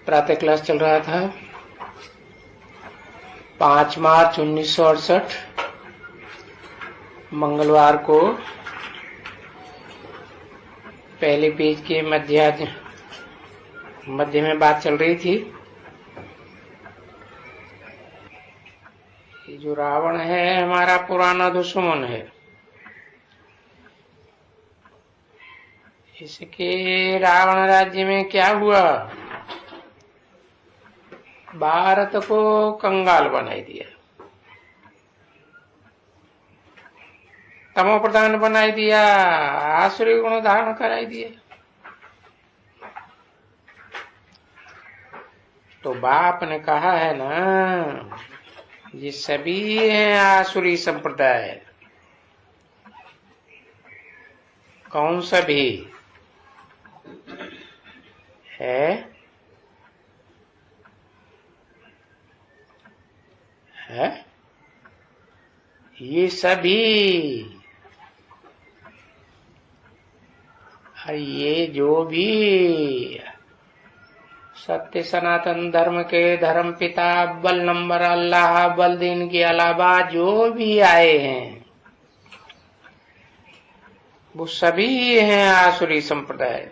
प्रातः क्लास चल रहा था। 5 मार्च 1968 मंगलवार को पहले पेज के मध्य में बात चल रही थी। ये जो रावण है हमारा पुराना दुश्मन है। इसके रावण राज्य में क्या हुआ, भारत को कंगाल बनाई दिया, तमो प्रधान बनाई दिया, आसुरी गुण धारण कराई दिया। तो बाप ने कहा है ना, ये सभी है आसुरी संप्रदाय। कौन सभी है? ये सभी, ये जो भी सत्य सनातन धर्म के धर्म पिता अव्वल नंबर अल्लाह बल दिन के अलावा जो भी आए हैं वो सभी हैं आसुरी संप्रदाय।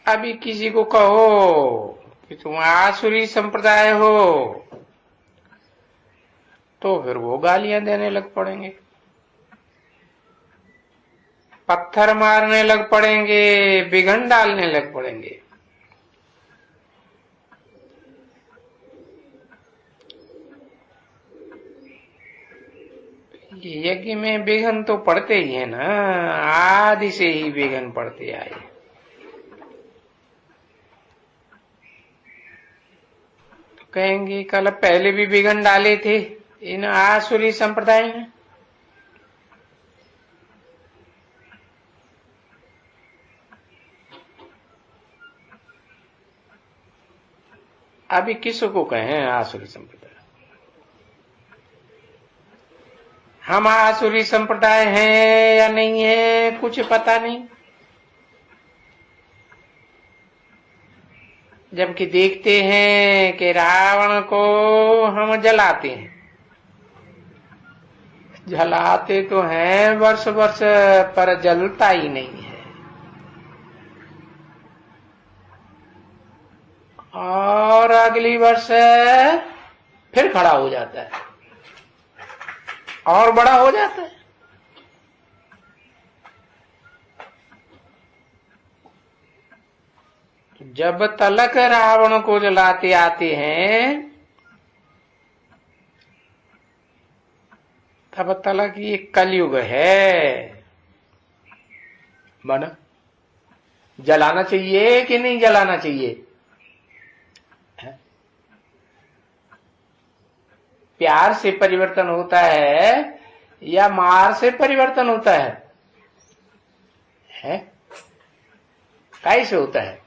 अभी किसी को कहो कि तुम आसुरी संप्रदाय हो तो फिर वो गालियां देने लग पड़ेंगे, पत्थर मारने लग पड़ेंगे, बिघन डालने लग पड़ेंगे। यज्ञ में बिघन तो पड़ते ही है ना, आदि से ही बिघन पड़ते आए। तो कहेंगे कल पहले भी बिघन डाले थे इन आसुरी संप्रदाय ने। अभी किसको कहें आसुरी संप्रदाय? हम आसुरी संप्रदाय हैं या नहीं है कुछ पता नहीं, जबकि देखते हैं कि रावण को हम जलाते हैं, जलाते तो हैं वर्ष वर्ष पर जलता ही नहीं है। और अगली वर्ष फिर खड़ा हो जाता है और बड़ा हो जाता है। जब तलक रावण को जलाते आते हैं तब तलक ये कलयुग है। माना जलाना चाहिए कि नहीं जलाना चाहिए? प्यार से परिवर्तन होता है या मार से परिवर्तन होता है? कैसे होता है?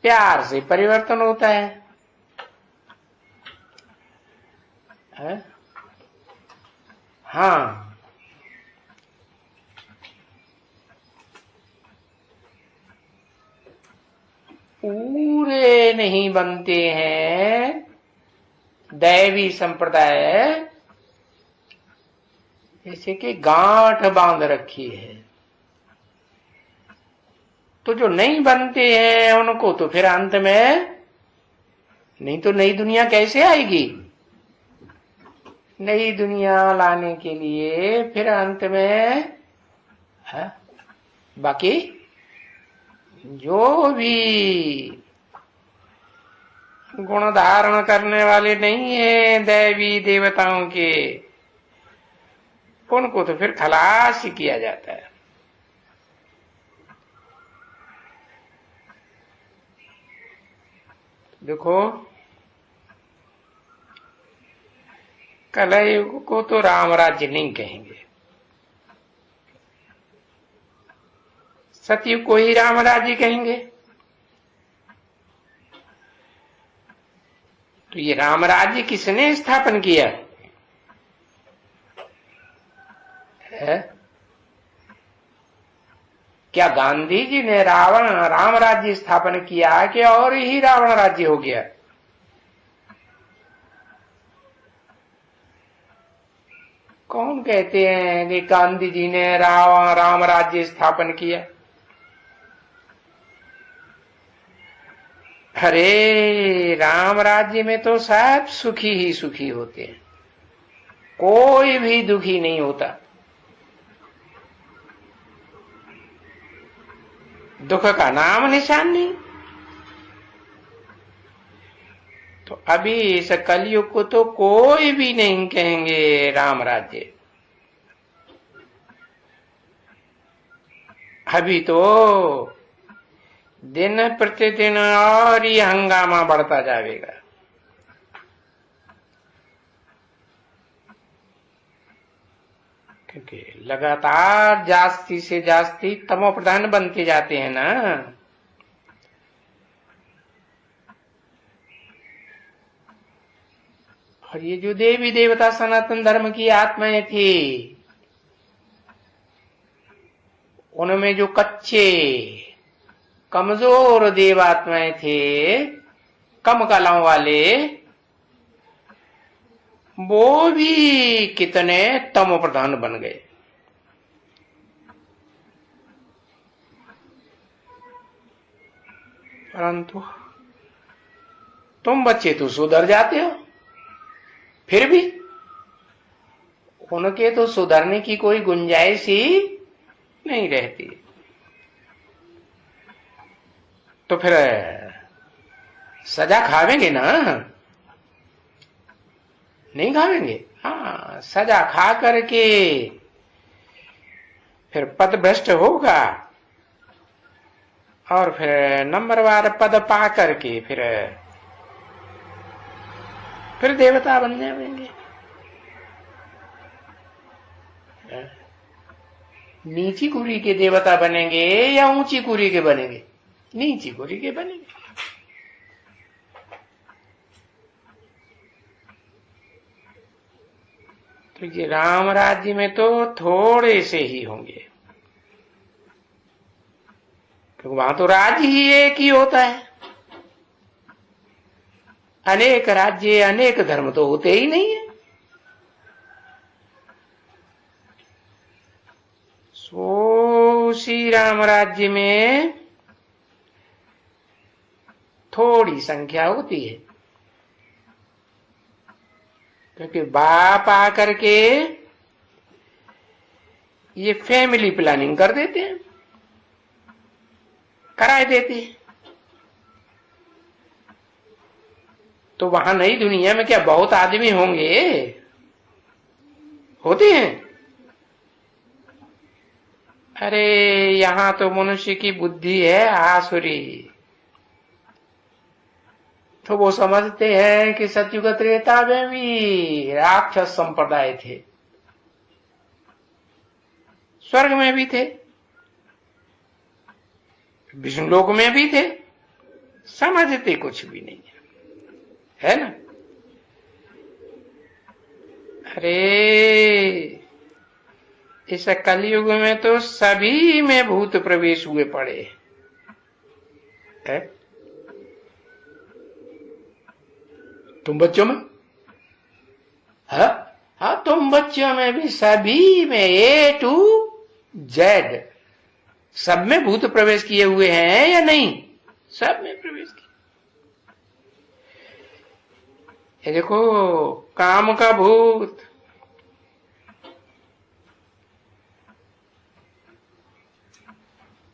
प्यार से परिवर्तन होता है। हाँ, पूरे नहीं बनते हैं दैवी संप्रदाय, जैसे कि गांठ बांध रखी है। तो जो नहीं बनते हैं उनको तो फिर अंत में, नहीं तो नई दुनिया कैसे आएगी? नई दुनिया लाने के लिए फिर अंत में बाकी जो भी गुण धारण करने वाले नहीं है दैवी देवताओं के, उनको तो फिर खलास किया जाता है। देखो, कलयुग को तो राम राज्य नहीं कहेंगे, सतयुग को ही राम राज्य कहेंगे। तो ये राम राज्य किसने स्थापन किया? है? क्या गांधी जी ने राम राज्य स्थापन किया कि और ही रावण राज्य हो गया? कौन कहते हैं कि गांधी जी ने राम राज्य स्थापन किया? अरे राम राज्य में तो सब सुखी ही सुखी होते हैं, कोई भी दुखी नहीं होता। दुख का नाम निशान नहीं। तो अभी इस कलयुग को तो कोई भी नहीं कहेंगे राम राज्य। अभी तो दिन प्रतिदिन और ये हंगामा बढ़ता जाएगा। क्योंकि लगातार जास्ती से जास्ती तमो प्रधान बनते जाते हैं ना। और ये जो देवी देवता सनातन धर्म की आत्माएं थी, उनमें जो कच्चे कमजोर देवात्माएं थे, कम कलाओं वाले, वो भी कितने तमो प्रधान बन गए। परंतु तुम बच्चे तो सुधर जाते हो, फिर भी उनके तो सुधरने की कोई गुंजाइश ही नहीं रहती। तो फिर सजा खावेंगे ना? नहीं खावेंगे। हाँ, सजा खा करके फिर पद भ्रष्ट होगा और फिर नंबरवार पद पा करके फिर देवता बन जाएंगे। नीची कुरी के देवता बनेंगे या ऊंची कुरी के बनेंगे? नीची कुरी के बनेंगे। तो ये राम राज्य में तो थोड़े से ही होंगे, क्योंकि वहां तो राज्य ही एक ही होता है। अनेक राज्य अनेक धर्म तो होते ही नहीं है। सो श्री राम राज्य में थोड़ी संख्या होती है, क्योंकि बाप आकर के ये फैमिली प्लानिंग कर देते हैं, कराए देते हैं। तो वहां नई दुनिया में क्या बहुत आदमी होंगे? होते हैं। अरे यहां तो मनुष्य की बुद्धि है आसुरी। तो वो समझते हैं कि सतयुग त्रेता में भी राक्षस संप्रदाय थे, स्वर्ग में भी थे, विष्णुलोक में भी थे, समझते कुछ भी नहीं है ना। अरे इस कलयुग में तो सभी में भूत प्रवेश हुए पड़े है। तुम बच्चों में? हाँ, तुम बच्चों में भी, सभी में, A to Z सब में भूत प्रवेश किए हुए हैं या नहीं? सब में प्रवेश किए। ये देखो, काम का भूत,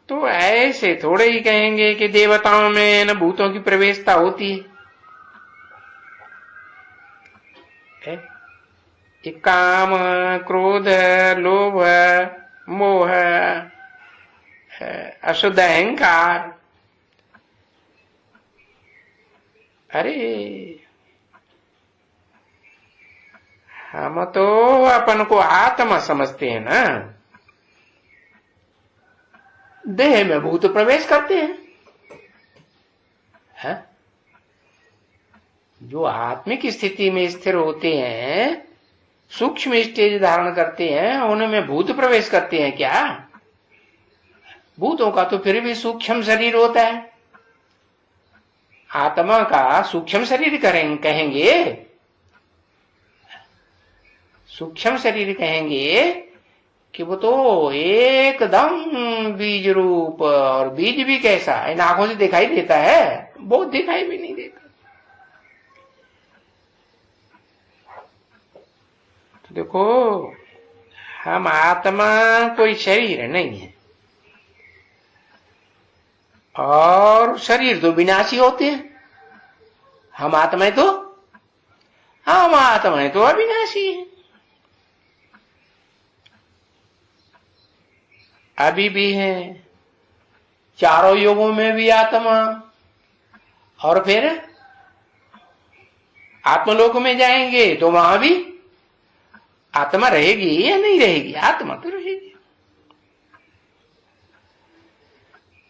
तो ऐसे थोड़े ही कहेंगे कि देवताओं में न भूतों की प्रवेशता होती है। काम, क्रोध, लोभ, मोह, अशुद्ध अहंकार, अरे हम तो अपन को आत्मा समझते हैं ना, देह में भूत प्रवेश करते हैं। जो आत्मिक स्थिति में स्थिर होते हैं, सूक्ष्म स्टेज धारण करते हैं, उनमें भूत प्रवेश करते हैं क्या? भूतों का तो फिर भी सूक्ष्म शरीर होता है, आत्मा का सूक्ष्म शरीर कहेंगे, सूक्ष्म शरीर कहेंगे कि वो तो एकदम बीज रूप, और बीज भी कैसा, इन आंखों से दिखाई देता है? बहुत दिखाई भी नहीं देता। तो देखो, हम आत्मा कोई शरीर नहीं है, और शरीर तो विनाशी होते हैं, हम आत्माएं तो अविनाशी हैं। अभी भी है, चारों युगों में भी आत्मा, और फिर आत्मलोक में जाएंगे तो वहां भी आत्मा रहेगी या नहीं रहेगी? आत्मा तो रहेगी।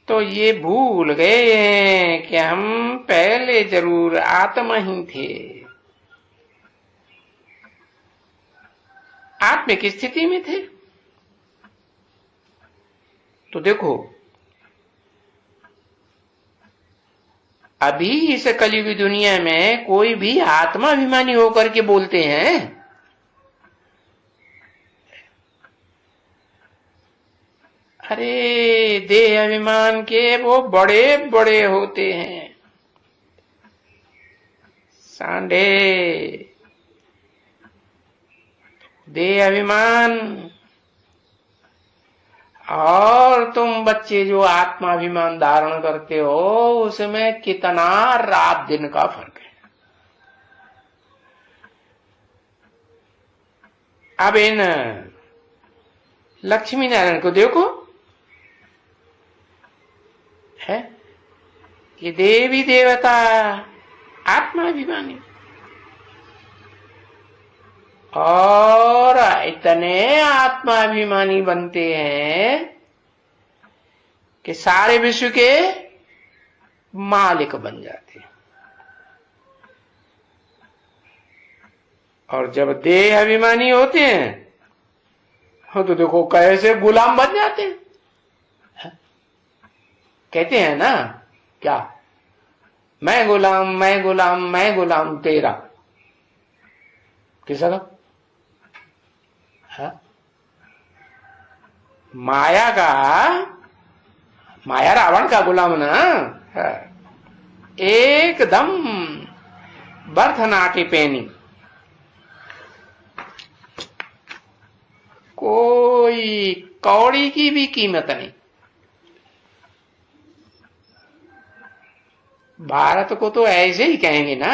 तो ये भूल गए हैं कि हम पहले जरूर आत्मा ही थे। आत्मिक स्थिति में थे। तो देखो, अभी इस कलयुगी दुनिया में कोई भी आत्माभिमानी होकर के बोलते हैं? अरे देह अभिमान के वो बड़े बड़े होते हैं, सांडे। देह अभिमान, और तुम बच्चे जो आत्माभिमान धारण करते हो, उसमें कितना रात दिन का फर्क है। अब इन लक्ष्मी नारायण को देखो, है कि देवी देवता आत्माभिमानी, और इतने आत्माभिमानी बनते हैं कि सारे विश्व के मालिक बन जाते हैं। और जब देह अभिमानी होते हैं, हो तो देखो कैसे गुलाम बन जाते हैं। कहते हैं ना, क्या, मैं गुलाम मैं गुलाम मैं गुलाम तेरा, किसका? माया का, माया रावण का गुलाम ना, एकदम बर्थनाटी पेनी, कोई कौड़ी की भी कीमत नहीं। भारत को तो ऐसे ही कहेंगे ना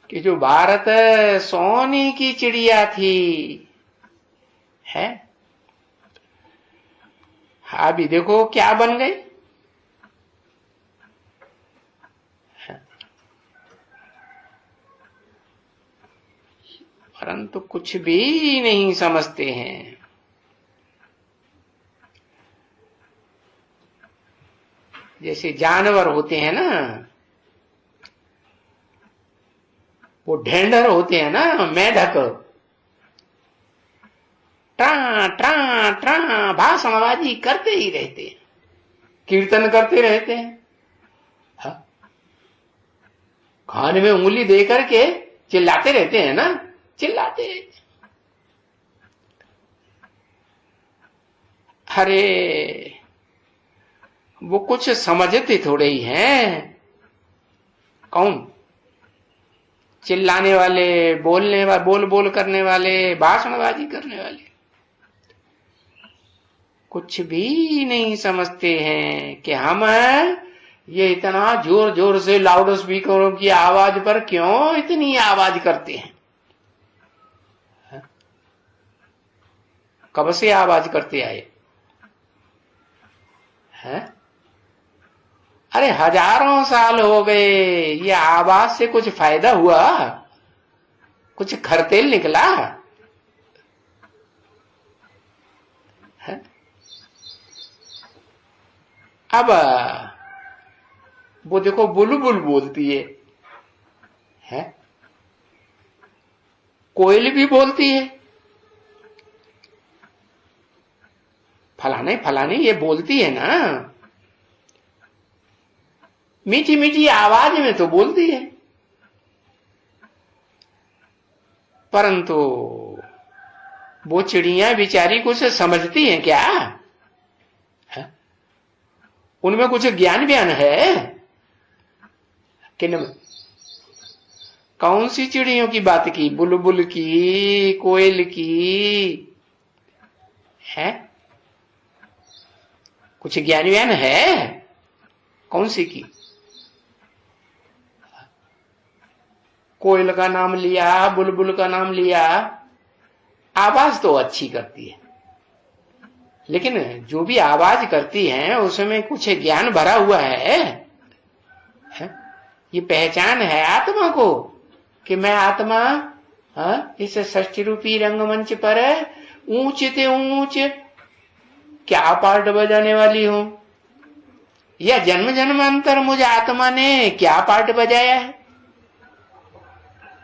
कि जो भारत सोने की चिड़िया थी, है, अभी देखो क्या बन गई। परंतु कुछ भी नहीं समझते हैं। जैसे जानवर होते हैं ना, वो ढेंढर होते हैं ना, मेढक, ट्रा ट्रा ट्रा भाषणबाजी करते ही रहते हैं, कीर्तन करते रहते हैं, खाने में उंगली दे करके चिल्लाते रहते हैं ना, चिल्लाते रहते। अरे वो कुछ समझते थोड़े ही हैं। कौन? चिल्लाने वाले, बोलने वाले, बोल बोल करने वाले, भाषणबाजी करने वाले, कुछ भी नहीं समझते हैं कि हम ये इतना जोर जोर से लाउड स्पीकरों की आवाज पर क्यों इतनी आवाज करते हैं। कब से आवाज करते आए हैं? अरे हजारों साल हो गए, ये आवाज से कुछ फायदा हुआ? कुछ खरतेल निकला है? अब वो देखो बुलबुल बोलती है? कोयल भी बोलती है, फलाने फलाने ये बोलती है ना, मीठी मीठी आवाज में तो बोलती है, परंतु वो चिड़िया बेचारी कुछ समझती हैं क्या? है? उनमें कुछ ज्ञान व्यान है कि न? कौन सी चिड़ियों की बात की? बुलबुल की, कोयल की? है कुछ ज्ञान व्यान है? कौन सी की? कोयल का नाम लिया, बुलबुल का नाम लिया, आवाज तो अच्छी करती है, लेकिन जो भी आवाज करती है उसमें कुछ ज्ञान भरा हुआ है? ये पहचान है आत्मा को कि मैं आत्मा इस षष्ठी रूपी रंगमंच पर ऊंच से ऊंच क्या पार्ट बजाने वाली हूं, या जन्म जन्मांतर मुझे आत्मा ने क्या पार्ट बजाया है?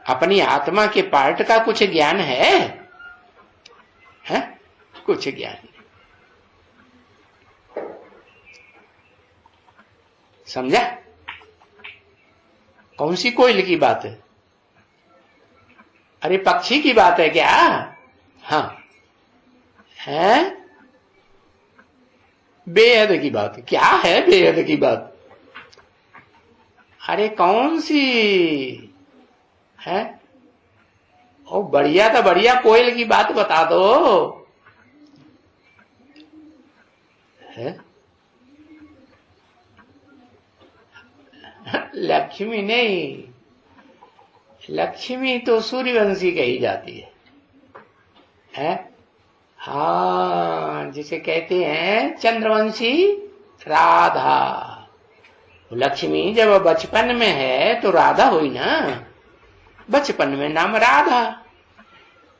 अपनी आत्मा के पार्ट का कुछ ज्ञान है? कुछ ज्ञान नहीं। समझा? कौन सी कोयल की बात है? अरे पक्षी की बात है क्या? हाँ है, बेहद की बात। क्या है बेहद की बात? अरे कौन सी है? ओ बढ़िया तो बढ़िया कोयल की बात बता दो। है? लक्ष्मी नहीं, लक्ष्मी तो सूर्यवंशी कही जाती है? हाँ, जिसे कहते हैं चंद्रवंशी राधा। लक्ष्मी जब बचपन में है तो राधा हुई ना, बचपन में नाम राधा।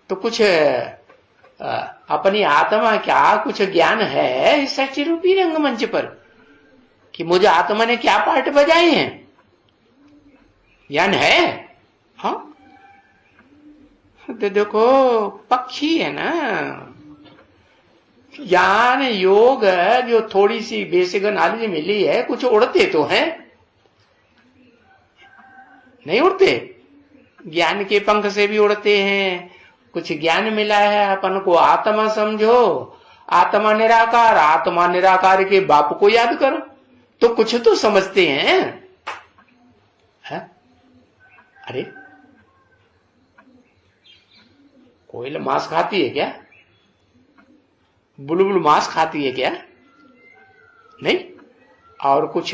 तो कुछ अपनी आत्मा क्या कुछ ज्ञान है इस षष्ठी रूपी रंगमंच पर कि मुझे आत्मा ने क्या पार्ट बजाए हैं? ज्ञान है? हाँ, तो देखो पक्षी है ना, ज्ञान योग जो थोड़ी सी बेसिक नॉलेज मिली है, कुछ उड़ते तो हैं, नहीं उड़ते? ज्ञान के पंख से भी उड़ते हैं। कुछ ज्ञान मिला है अपन को, आत्मा समझो, आत्मा निराकार, आत्मा निराकार के बाप को याद करो, तो कुछ तो समझते हैं। है? अरे कोयल मांस खाती है क्या? बुलबुल मांस खाती है क्या? नहीं। और कुछ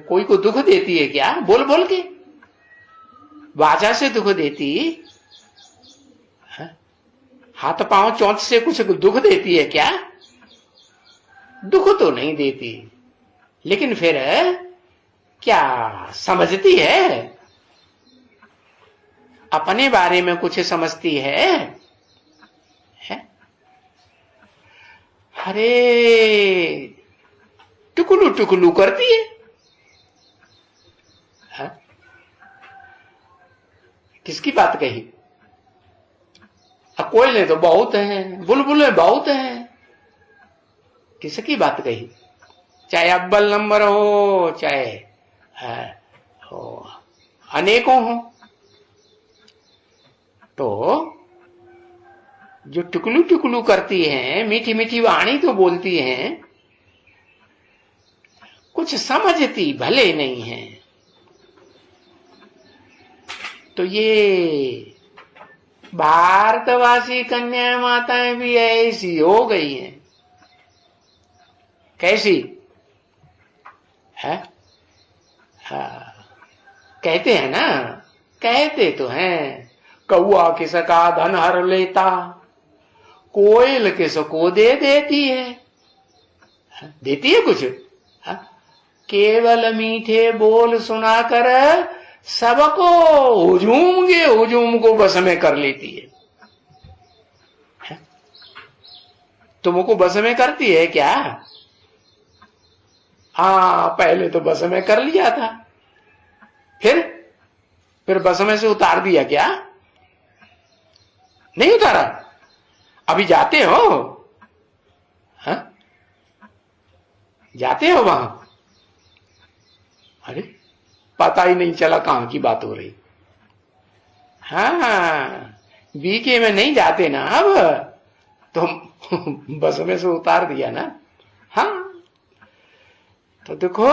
कोई को दुख देती है क्या? बोल बोल के वाचा से दुख देती है? हाथ पांव चोंच से कुछ दुख देती है क्या? दुख तो नहीं देती, लेकिन फिर क्या समझती है? अपने बारे में कुछ समझती है? अरे टुकलू टुकलू करती है। किसकी बात कही? कोयले तो बहुत हैं, बुलबुलें बहुत हैं, किसकी बात कही? चाहे अव्वल नंबर हो, चाहे अनेकों हो, तो जो टुकलू टुकलू करती हैं, मीठी मीठी वाणी तो बोलती हैं, कुछ समझती भले नहीं है। तो ये भारतवासी कन्या माताएं भी ऐसी हो गई हैं। कैसी है? कहते हैं ना, कहते तो हैं, कौआ किसका धन हर लेता, कोयल किसको दे देती है। देती है कुछ? केवल मीठे बोल सुनाकर सबको हुजूम को बस में कर लेती है। तुमको बस में करती है क्या? हाँ, पहले तो बस में कर लिया था, फिर बस में से उतार दिया क्या? नहीं उतारा? अभी जाते हो? हाँ? जाते हो वहां? अरे पता ही नहीं चला कहां की बात हो रही। हाँ, बीके में नहीं जाते ना अब तो बस में से उतार दिया ना। हाँ, तो देखो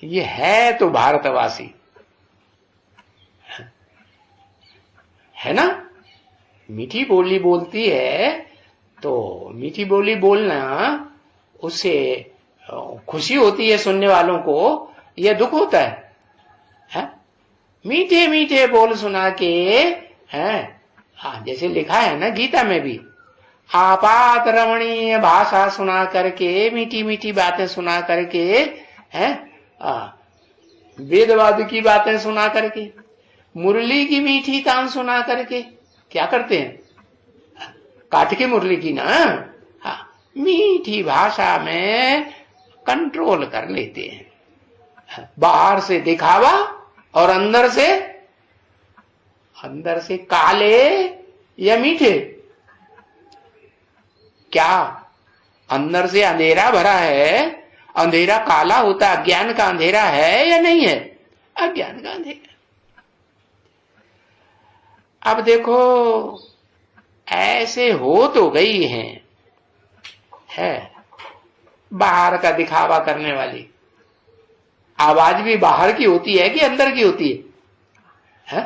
ये है तो भारतवासी है ना। मीठी बोली बोलती है तो मीठी बोली बोलना उससे खुशी होती है सुनने वालों को, यह दुख होता है? मीठे मीठे बोल सुना के हैं। हाँ, जैसे लिखा है ना गीता में भी, आपात रमणीय भाषा सुना करके, मीठी मीठी बातें सुना करके, हैं वेदवाद की बातें सुना करके, मुरली की मीठी तान सुना करके क्या करते हैं? काट के मुरली की ना, हाँ, मीठी भाषा में कंट्रोल कर लेते हैं। बाहर से दिखावा और अंदर से काले या मीठे। क्या अंदर से अंधेरा भरा है? अंधेरा काला होता, अज्ञान का अंधेरा है या नहीं है? अज्ञान का अंधेरा। अब देखो ऐसे हो तो गई है बाहर का दिखावा करने वाली। आवाज भी बाहर की होती है कि अंदर की होती है?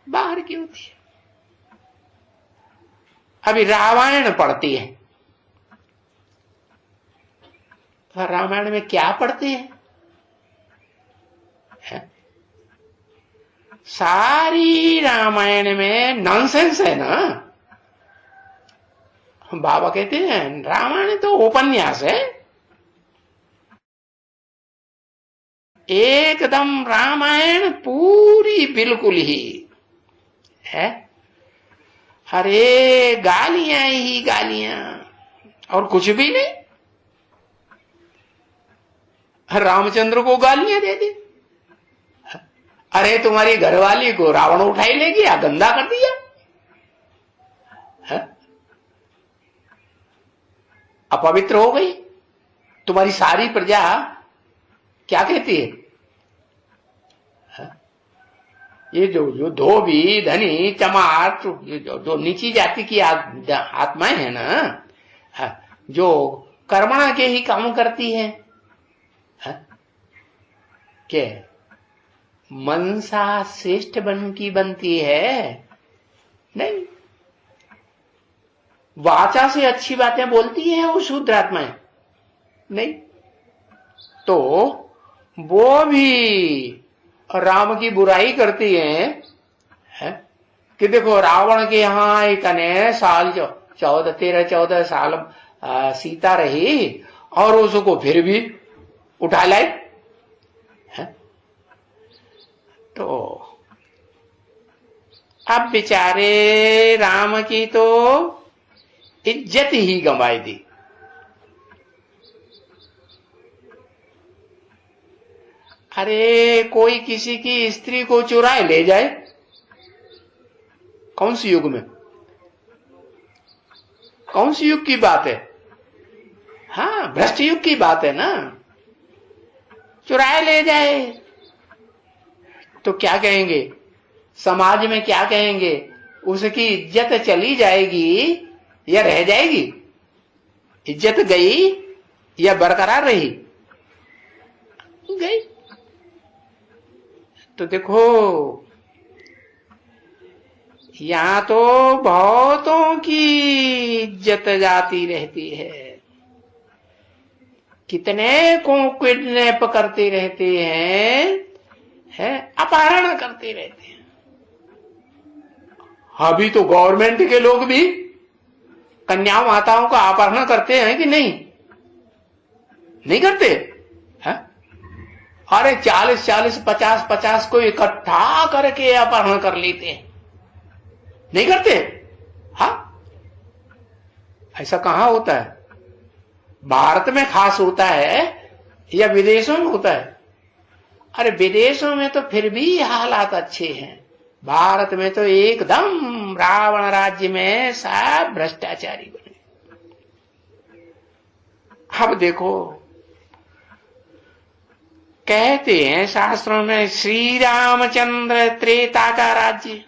बाहर की होती है। अभी रामायण पढ़ती है, तो रामायण में क्या पढ़ते हैं? सारी रामायण में नॉनसेंस है ना। बाबा कहते हैं रामायण तो उपन्यास है, एकदम रामायण पूरी बिल्कुल ही है। अरे गालियां ही गालियां और कुछ भी नहीं। रामचंद्र को गालियां दे दी। अरे तुम्हारी घरवाली को रावण उठाई ले गया, गंदा कर दिया। अपवित्र हो गई। तुम्हारी सारी प्रजा क्या कहती है? ये जो धोबी, धनी, चमार, जो नीची जाति की आत्माएं है ना, जो कर्मणा के ही काम करती है, क्या मनसा श्रेष्ठ बन की बनती है? नहीं। वाचा से अच्छी बातें बोलती है वो शूद्र आत्माएं? नहीं। तो वो भी राम की बुराई करती है कि देखो रावण के यहाँ इतने साल 13-14 साल सीता रही और उसको फिर भी उठा लाए। तो अब बेचारे राम की तो इज्जत ही गंवाई दी। अरे कोई किसी की स्त्री को चुराए ले जाए, कौन सी युग में, कौन सी युग की बात है? हाँ, भ्रष्ट युग की बात है ना। चुराए ले जाए तो क्या कहेंगे? समाज में क्या कहेंगे? उसकी इज्जत चली जाएगी या रह जाएगी? इज्जत गई या बरकरार रही? गई। तो देखो यहां तो बहुतों की इज्जत जाती रहती है, कितने को किडनैप करते रहते हैं, अपहरण करते रहते हैं। अभी तो गवर्नमेंट के लोग भी कन्या माताओं का अपहरण करते हैं कि नहीं? नहीं करते हैं? अरे 40-40, 50-50 को इकट्ठा करके अपहरण कर लेते हैं। नहीं करते? हाँ, ऐसा कहां होता है? भारत में खास होता है या विदेशों में होता है? अरे विदेशों में तो फिर भी हालात अच्छे हैं, भारत में तो एकदम रावण राज्य में सब भ्रष्टाचारी बने। अब देखो, कहते हैं शास्त्रों में श्री रामचंद्र त्रेता का राज्य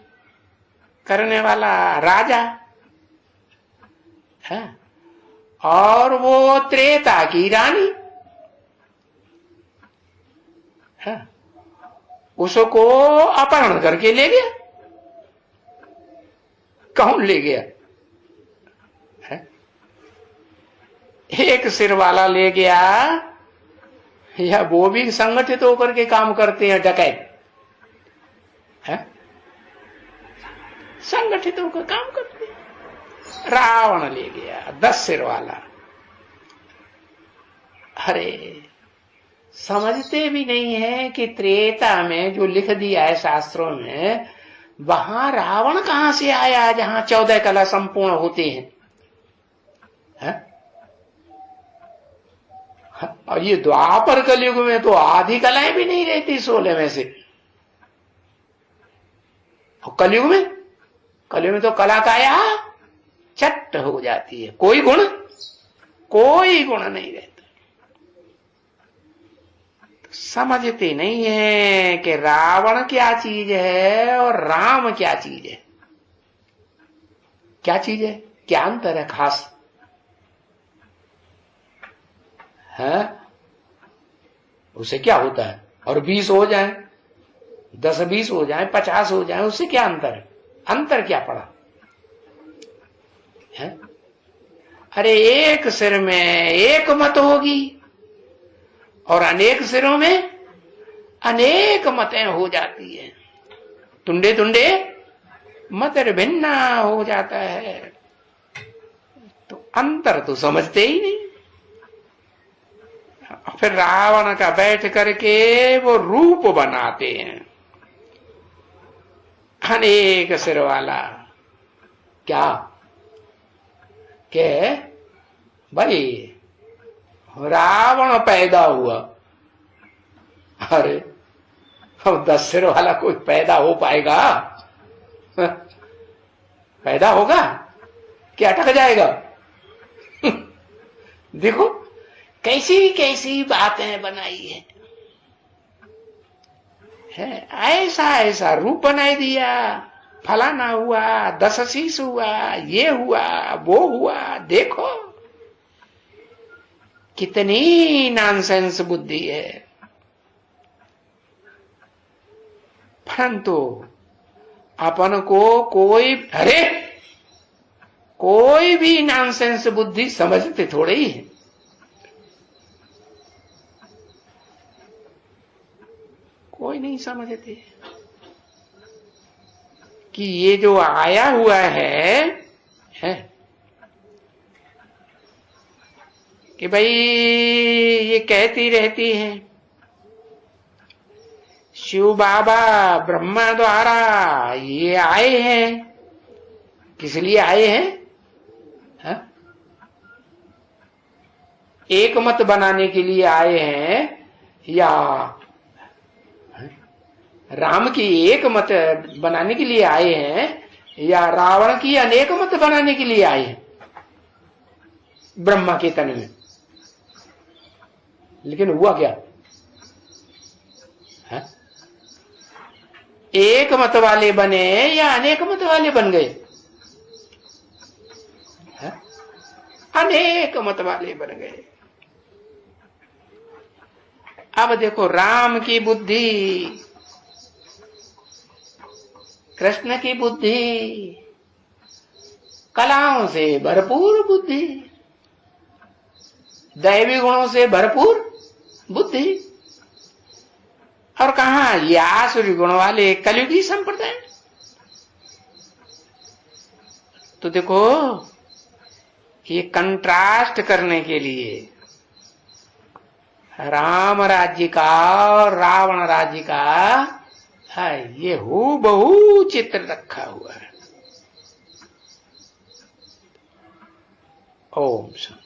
करने वाला राजा है, और वो त्रेता की रानी है, उसको अपहरण करके ले गया। कौन ले गया है? एक सिर वाला ले गया, या वो भी संगठित होकर के काम करते हैं, डकैत है, संगठित होकर काम करते हैं। रावण ले गया 10 सिर वाला। अरे समझते भी नहीं है कि त्रेता में जो लिख दिया है शास्त्रों में, वहां रावण कहां से आया जहां 14 कला संपूर्ण होते हैं है? और ये द्वापर कलयुग में तो आधी कलाएं भी नहीं रहती 16 में से। और कलयुग में तो कला काया चट हो जाती है, कोई गुण नहीं रहता। समझते नहीं है कि रावण क्या चीज है और राम क्या चीज है। क्या चीज है, क्या अंतर है खास है? उससे क्या होता है? और 20 हो जाए, 10-20 हो जाए, 50 हो जाए, उससे क्या अंतर है? अंतर क्या पड़ा है? अरे एक सिर में एक मत होगी और अनेक सिरों में अनेक मतें हो जाती है। तुंडे तुंडे मत भिन्ना हो जाता है। तो अंतर तो समझते ही नहीं। फिर रावण का बैठ करके वो रूप बनाते हैं, अनेक सिर वाला। क्या के भाई रावण पैदा हुआ। अरे अब 10 सिर वाला कोई पैदा हो पाएगा? पैदा होगा कि अटक जाएगा? देखो कैसी कैसी बातें बनाई है। ऐसा रूप बना दिया, फलाना हुआ, 10 शीश हुआ, ये हुआ, वो हुआ। देखो कितनी नॉनसेंस बुद्धि है। परंतु अपन को कोई भी नॉनसेंस बुद्धि समझते थोड़े ही है। कोई नहीं समझते कि ये जो आया हुआ है कि भाई ये कहती रहती है शिव बाबा ब्रह्मा द्वारा ये आए हैं। किस लिए आए हैं? है? एक मत बनाने के लिए आए हैं, या राम की एक मत बनाने के लिए आए हैं, या रावण की अनेक मत बनाने के लिए आए हैं ब्रह्मा के तन में। लेकिन हुआ क्या है? एक मत वाले बने या अनेक मत वाले बन गए? है? अनेक मत वाले बन गए। अब देखो राम की बुद्धि, कृष्ण की बुद्धि, कलाओं से भरपूर बुद्धि, दैवी गुणों से भरपूर बुद्धि, और कहा ये आसुरी गुण वाले कलयुगी संप्रदाय। तो देखो ये कंट्रास्ट करने के लिए राम राज्य का और रावण राज्य का है, ये हूबहू चित्र रखा हुआ है। ओम शांति।